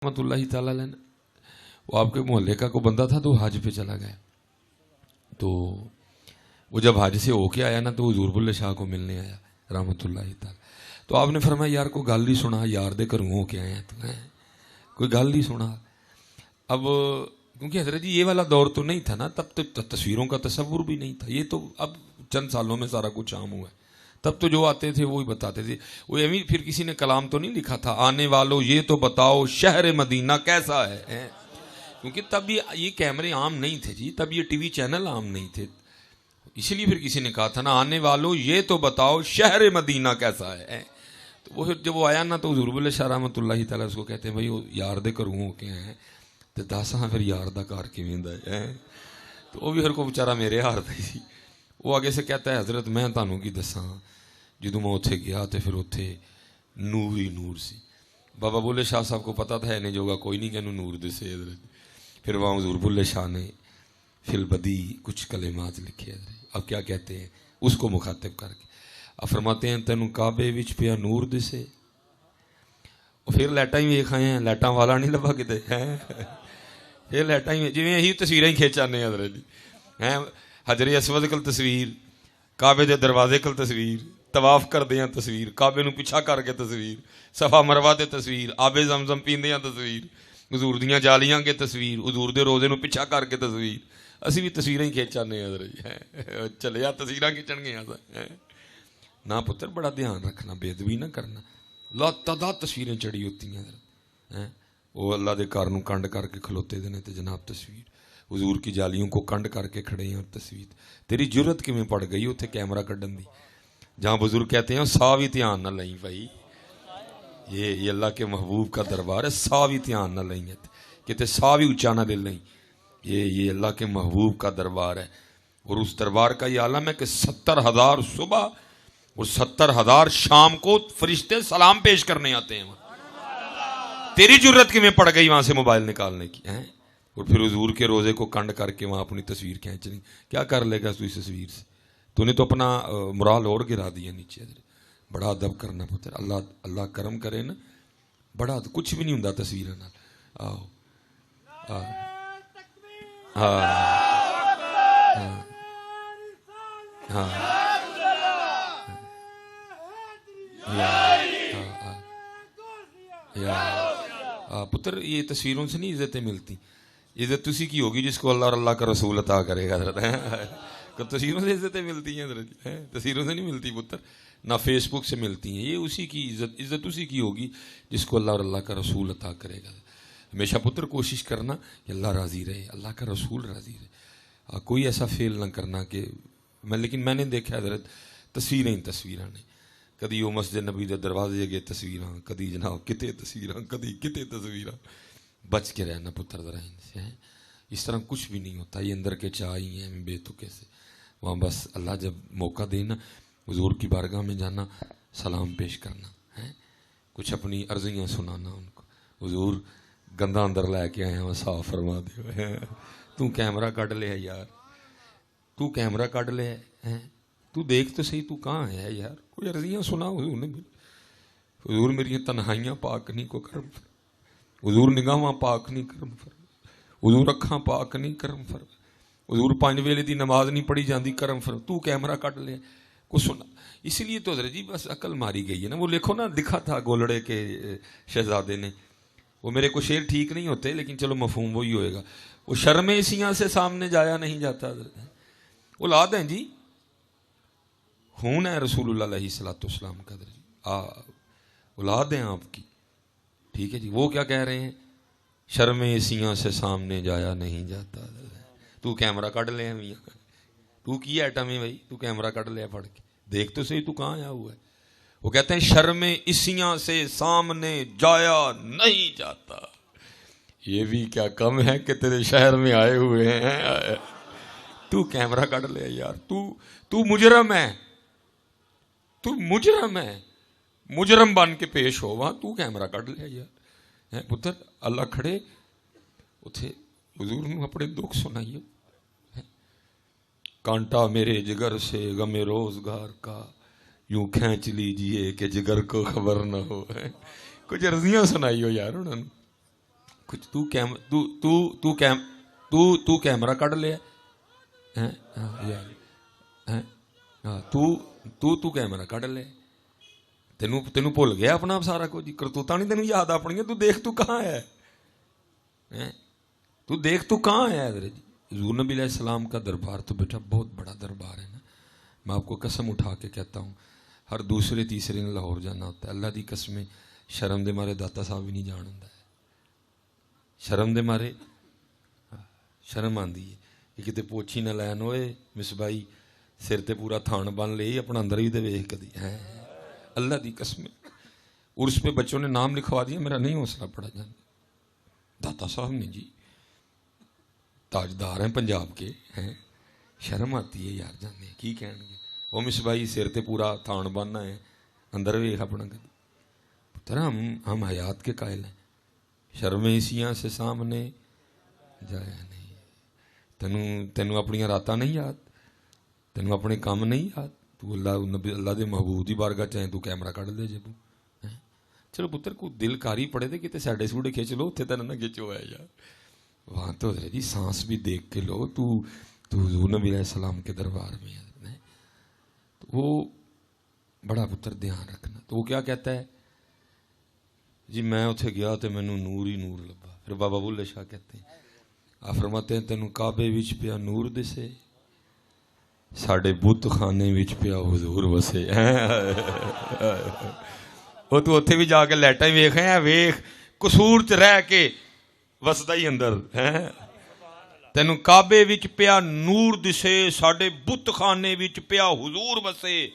رحمۃ اللہ تعالیٰ علیہ، وہ آپ کے محلے کا کوئی بندہ تھا تو حج پہ چلا گیا، تو وہ جب حج سے ہو کے آیا نا تو حضور بلے شاہ کو ملنے آیا رحمۃ اللہ تعالیٰ. تو آپ نے فرمایا یار کوئی گل نہیں سنا، یار دے گھروں ہو کے آئے ہیں تو کوئی گل نہیں سنا. اب کیونکہ حضرت جی یہ والا دور تو نہیں تھا نا، تب تو تصویروں کا تصور بھی نہیں تھا، یہ تو اب چند سالوں میں سارا کچھ عام ہوا ہے. تب تو جو آتے تھے وہی بتاتے تھے. وہ ایویں پھر کسی نے کلام تو نہیں لکھا تھا آنے والوں یہ تو بتاؤ شہر مدینہ کیسا ہے، کیونکہ تب یہ کیمرے عام نہیں تھے جی، تب یہ ٹی وی چینل عام نہیں تھے، اسی لیے پھر کسی نے کہا تھا نا آنے والوں یہ تو بتاؤ شہر مدینہ کیسا ہے. تو وہ پھر جب وہ آیا نا تو حضور بلے شاہ رحمۃ اللہ تعالیٰ اس کو کہتے ہیں بھائی وہ یار دے گھروں ہو کے ہیں تو دس ہاں پھر یار دا کار کیویں دا ہے. تو وہ بھی ہر کو بیچارہ میرے ہار دا سی. وہ آگے سے کہتا ہے حضرت میں تانوں کی دساں جدوں میں اتھے گیا تو پھر اتھے نور ہی نور سی. بابا بلے شاہ صاحب کو پتا تھا انہیں جوگا کوئی نہیں کہ انہوں نور دسے. پھر وہاں حضور بلے شاہ نے فی البدی کچھ کلمات لکھے. اب کیا کہتے ہیں اس کو مخاطب کر کے اب فرماتے ہیں تینوں کعبے وچ پیا نور دسے. اور پھر لائٹاں ہی ویکھ آئے ہیں، لائٹاں والا نہیں لبا کتے ہیں، پھر لائٹاں ہی جویں یہی تصویراں ہی کھینچانے حضرت جی ہیں. حجر اسود کل تصویر، کعبے دے دروازے کل تصویر، طواف کردیاں تصویر، کعبے نو پیچھا کر کے تصویر، صفا مروہ تے تصویر، آب زمزم پیندیاں تصویر، حضور دیاں جالیاں کے تصویر، حضور دے روزے نو پیچھا کر کے تصویر. اسی بھی تصویراں ہی کھینچانے حضرت جی چلے آ تصویراں کھینچن گے نہ پتر. بڑا دھیان رکھنا، بے ادبی نہ کرنا. لا تعداد تصویریں چڑی ہوتی ہیں حضرت. وہ اللہ دے کار نو کنڈ کر کے کھلوتے دے تے جناب تصویر، حضور کی جالیوں کو کنڈ کر کے کھڑے ہیں اور تصویر. تیری جرت کیویں پڑ گئی اتنے کیمرہ کڈن دی، جہاں بزرگ کہتے ہیں سا بھی دھیان نہ لیں بھائی. یہ اللہ کے محبوب کا دربار ہے، سا بھی دھیان نہ لیں، کہتے سا بھی اونچا نہ لے لیں. یہ اللہ کے محبوب کا دربار ہے. اور اس دربار کا یہ عالم ہے کہ 70,000 صبح اور 70,000 شام کو فرشتے سلام پیش کرنے آتے ہیں. تیری جرت کی میں پڑ گئی وہاں سے موبائل نکالنے کی اور پھر حضور کے روزے کو کنڈ کر کے وہاں اپنی تصویر کھینچنی. کیا کر لے گا تو اس تصویر سے؟ تو نے تو اپنا مرال اور گرا دیا نیچے. بڑا ادب کرنا پتر، اللہ کرم کرے نا، بڑا کچھ بھی نہیں ہوں تصویروں نال. آؤ پتر یہ تصویروں سے نہیں عزتیں ملتی. عزت اسی کی ہوگی جس کو اللہ اور اللہ کا رسول عطا کرے گا حضرت. تصویروں سے عزتیں ملتی ہیں حضرت، تصویروں سے نہیں ملتی پتر، نہ فیس بک سے ملتی ہیں. یہ اسی کی عزت اسی کی ہوگی جس کو اللہ اور اللہ کا رسول عطا کرے گا. ہمیشہ پتر کوشش کرنا کہ اللہ راضی رہے، اللہ کا رسول راضی رہے. کوئی ایسا فیل نہ کرنا کہ لیکن میں نے دیکھا حضرت تصویریں نے، کدی وہ مسجد نبی دے دروازے اگے تصویراں، کدی جناب کتے تصویراں، کدی کتے تصویراں. بچ کے رہنا پتر ذرا ان سے. اس طرح کچھ بھی نہیں ہوتا، یہ اندر کے چاہ ہی ہیں بے تکے سے. وہاں بس اللہ جب موقع دینا حضور کی بارگاہ میں جانا، سلام پیش کرنا ہے، کچھ اپنی عرضیاں سنانا ان کو. حضور گندا اندر لے کے آئے ہیں صاف فرما دے. تو کیمرہ کڈ لے یار، تو کیمرہ کڈ لے تو دیکھ تو صحیح تو کہاں ہے یار. کوئی عرضیاں سنا حضور نے. حضور میری تنہائیاں پاک نہیں کو کرم فر، حضور نگاہاں پاک نہیں کرم فر، حضور اکھاں پاک نہیں کرم فر، حضور 5 ویلے دی نماز نہیں پڑھی جاندی کرم فر. تو کیمرہ کڈ لے کو سنا. اسی لیے تو حضرت جی بس عقل ماری گئی ہے نا. وہ لکھو نا، لکھا تھا گولڑے کے شہزادے نے، وہ میرے کو شعر ٹھیک نہیں ہوتے لیکن چلو مفہوم وہی ہوئے گا. وہ شرم اسیاں سے سامنے جایا نہیں جاتا. اولاد ہیں جی، خون ہے رسول اللہ علیہ الصلوۃ والسلام کا جی، اولاد ہیں آپ کی، ٹھیک ہے جی. وہ کیا کہہ رہے ہیں؟ شرم اسیاں سے سامنے جایا نہیں جاتا. تو کیمرہ کڈ لے میاں، تو کی ایٹم ہے بھائی، تو کیمرہ کڈ لیا پڑھ کے دیکھ تو صحیح تو کہاں آیا ہوا ہے. وہ کہتے ہیں شرم اسیاں سے سامنے جایا نہیں جاتا. یہ بھی کیا کم ہے کہ تیرے شہر میں آئے ہوئے ہیں. تو کیمرہ کڈ لے یار. تو مجرم ہے، تو مجرم ہے، مجرم بن کے پیش ہو وہاں. تو کیمرہ کڈ لے یار. پتر اللہ کھڑے اتھے حضور نو اپنے دکھ سنائیے. کانٹا میرے جگر سے غم روزگار کا یوں کھینچ لیجئے کہ جگر کو خبر نہ ہو. کچھ عرضیاں سنائی ہو یار انہوں نے. کچھ تو کیمرہ کਢ لیا تو کیمرہ کਢ لیا تینوں بھول گیا اپنا سارا کچھ کرتوتاں نہیں تینوں یاد اپنی تو دیکھ تو کہاں ہے تو دیکھ تو کہاں ہے حضور نبی علیہ السلام کا دربار تو بیٹا بہت بڑا دربار ہے نا میں آپ کو قسم اٹھا کے کہتا ہوں ہر دوسرے تیسرے نے لاہور جانا ہوتا ہے اللہ دی قسمیں شرم دے مارے داتا صاحب بھی نہیں جان ہوندا ہے شرم دے مارے شرم آندی ہے کہ کتے پوچھی نہ لین ہوئے مصبائی سر تے پورا تھان بن لے اپنا اندر بھی دے ویکھ کدی ہے اللہ دی قسم عرس پہ بچوں نے نام لکھوا دیا میرا نہیں حوصلہ پڑا جانا داتا صاحب نے جی تاجدار ہیں پنجاب کے ہیں شرم آتی ہے یار جانے کی کہن گے وہ مصبائی سر تے پورا تھان بننا ہے اندر ویکھ اپنا کدی پتر ہم حیات کے قائل ہیں شرم اسیاں سے سامنے جایا نہیں تینوں اپنی راتاں نہیں یاد تینوں اپنے کام نہیں یاد تو اللہ دے محبوب دی بارگاہ چاہیں تو کیمرہ کਢ دے جب چلو پتر کو دل کاری پڑے دے کتے ساڈے سوڑے کھچ لو اتنے تین نہ کھچو ہے یار وہاں تو جی سانس بھی دیکھ کے لو تو حضور نبی علیہ السلام کے دربار میں ہے تو وہ بڑا پتر دھیان رکھنا تو وہ کیا کہتا ہے جی میں اتنے گیا تو مینوں نور ہی نور لبا پھر بابا بلے شاہ کہتے ہیں آپ فرماتے ہیں تینوں کعبے وچ پیا نور دسے ساڈے بت خانے وچ پیا حضور وسے وہ تو اتنے بھی جا کے لائٹاں ہی ویکھ ویکھ قصور چ رہ کے وسدا ہی اندر تینوں کعبے وچ پیا نور دسے ساڈے بت خانے وچ پیا حضور وسے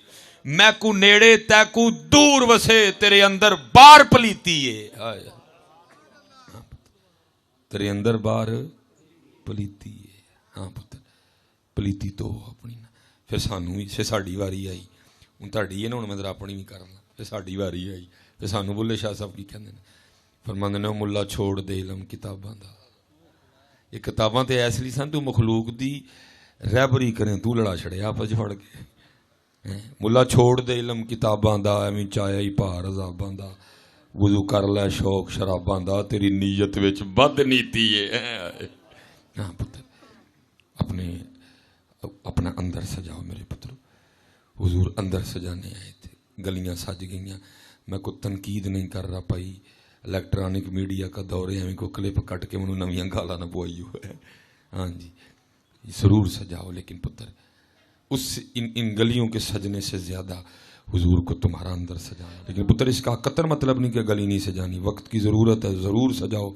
میں کو نیڑے تے کو دور وسے تیرے اندر بار پلیتی ہے تیرے اندر بار پلیتی ہے ہاں پتر پلیتی تو اپنی پھر سانوں پھر ساڈی واری آئی ہوں تہاڈی ہے نا ہوں میں ذرا اپنی بھی کرنا پھر ساڈی واری آئی پھر سانوں بلے شاہ صاحب کی کہندے نے فرماندے نے ملا چھوڑ دے علم کتاباں دا یہ کتاباں تے ایسے سن تو مخلوق دی رہبری کریں تو لڑا چھڑے آپس پڑھ کے ملا چھوڑ دے علم کتاباں دا ایویں چایا ہی پار عذاباں دا وضو کر لے شوق شراباں دا تیری نیت وچ بد نیتی ہے ہاں پتر اپنا اندر سجاؤ میرے پترو حضور اندر سجانے آئے تھے گلیاں سج گئیاں میں کوئی تنقید نہیں کر رہا پائی الیکٹرانک میڈیا کا دور ہے ہمیں کو کلپ کٹ کے منوں نویاں گالاں نہ پوائی ہو ہے ہاں جی ضرور سجاؤ لیکن پتر اس ان گلیوں کے سجنے سے زیادہ حضور کو تمہارا اندر سجانا لیکن پتر اس کا قطر مطلب نہیں کہ گلی نہیں سجانی وقت کی ضرورت ہے ضرور سجاؤ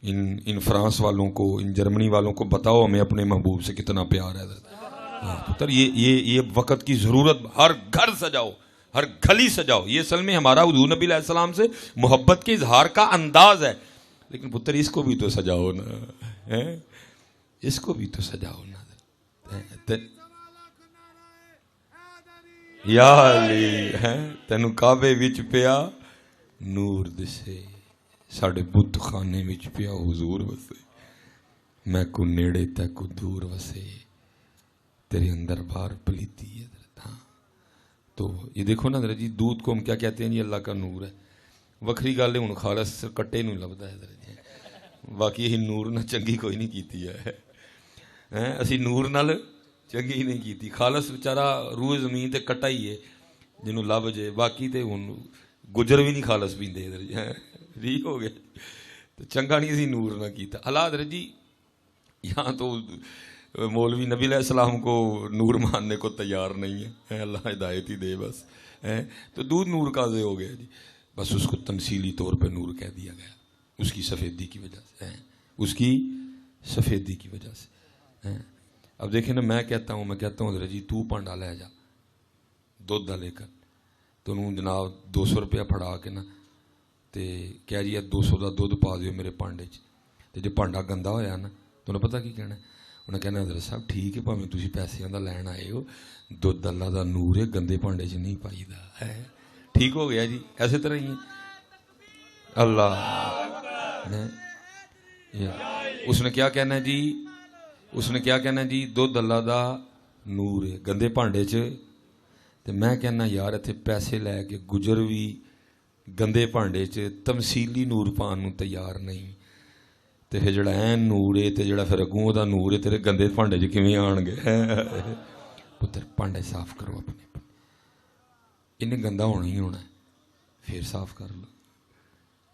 ان فرانس والوں کو ان جرمنی والوں کو بتاؤ ہمیں اپنے محبوب سے کتنا پیار ہے ہاں پتر یہ وقت کی ضرورت ہر گھر سجاؤ ہر گلی سجاؤ یہ اصل میں ہمارا حضور نبی علیہ السلام سے محبت کے اظہار کا انداز ہے لیکن پتر اس کو بھی تو سجاؤ نا اس کو بھی تو سجاؤ نا یا علی تینوں کعبے وچ پیا نور دسے ساڈے بت خانے وچ پیا حضور وسے میں کو نیڑے تے کو دور وسے تیرے اندر بار پلیتی ہے تو یہ دیکھو نا جی دودھ کو ہم کیا کہتے ہیں جی اللہ کا نور ہے وکری گل ہے ہوں خالص کٹے نہیں لبدا ہے باقی یہ نور نہ چنگی کوئی نہیں کیتی ہے اسی نور نال چنگی ہی نہیں کیتی خالص بیچارہ روح زمین تے کٹا ہی ہے جنوں لب جے باقی تے ہن گجر بھی نہیں خالص پیندے ادھر ٹھیک ہو گیا تو چنگا نہیں اسی نور نہ کیتا حالات جی یہاں تو مولوی نبی علیہ السلام کو نور ماننے کو تیار نہیں ہے اللہ ہدایت ہی دے بس تو دودھ نور کا دے ہو گیا جی بس اس کو تمثیلی طور پہ نور کہہ دیا گیا اس کی سفیدی کی وجہ سے اس کی سفیدی کی وجہ سے اب دیکھیں نا میں کہتا ہوں حضرت جی تو پانڈا لے جا دودھ لے کر تو جناب 200 روپیہ پھڑا کے نا تے کہہ جی 200 دا دودھ پا دیو میرے پانڈے تے جو پانڈا گندا ہویا نا تو انہیں پتہ کی کہنا ہے انہیں کہنا حضرت صاحب ٹھیک ہے پاویں تسی پیسیاں دا لین آئے ہو دودھ اللہ دا نور ہے گندے پانڈے چ نہیں پائی دا ہے ٹھیک ہو گیا جی ایسے طرح ہی اللہ اس نے کیا کہنا ہے جی دودھ اللہ دا نور ہے گندے پانڈے چ تے میں کہنا یار اتنے پیسے لے کے گجر بھی گندے پانڈے چ تمثیلی نور پان نو تیار نہیں ਤੇ ਫਿਰ ਜਿਹੜਾ ਐਨ ਨੂਰ ਏ ਤੇ ਜਿਹੜਾ ਫਿਰ ਅੱਗੋਂ ਉਹਦਾ ਨੂਰ ਏ ਤੇਰੇ ਗੰਦੇ ਭਾਂਡੇ 'ਚ ਕਿਵੇਂ ਆਣਗੇ। ਪੁੱਤਰ ਭਾਂਡੇ ਸਾਫ਼ ਕਰੋ ਆਪਣੇ, ਇਹਨੇ ਗੰਦਾ ਹੋਣਾ ਹੀ ਹੋਣਾ, ਫਿਰ ਸਾਫ਼ ਕਰ ਲਓ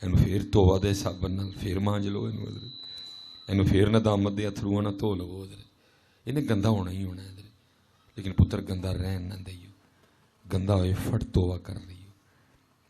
ਇਹਨੂੰ, ਫਿਰ ਤੋਬਾ ਦੇ ਸਾਬਣ ਨਾਲ ਫਿਰ ਮਾਂਜ ਲਓ ਇਹਨੂੰ ਫਿਰ ਨਦਾਮਤ ਦੇ ਅਥਰੂਆਂ ਨਾਲ ਧੋ ਲਵੋ, ਇਹਨੇ ਗੰਦਾ ਹੋਣਾ ਹੀ ਹੋਣਾ। ਲੇਕਿਨ ਪੁੱਤਰ ਗੰਦਾ ਰਹਿਣ ਨਾ ਦਈਓ, ਗੰਦਾ ਹੋਏ ਫਟ ਤੋਬਾ ਕਰ ਲਈਓ,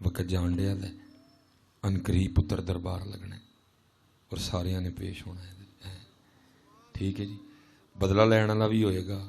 ਵਕਤ ਜਾਣ ਡਿਆ ਲੈ ਅਨਕਰੀਬ ਪੁੱਤਰ ਦਰਬਾਰ ਲੱਗਣਾ ਔਰ ਸਾਰਿਆਂ ਨੇ ਪੇਸ਼ ਹੋਣਾ ਹੈ। ਠੀਕ ਹੈ ਜੀ, ਬਦਲਾ ਲੈਣ ਵਾਲਾ ਵੀ ਹੋਏਗਾ,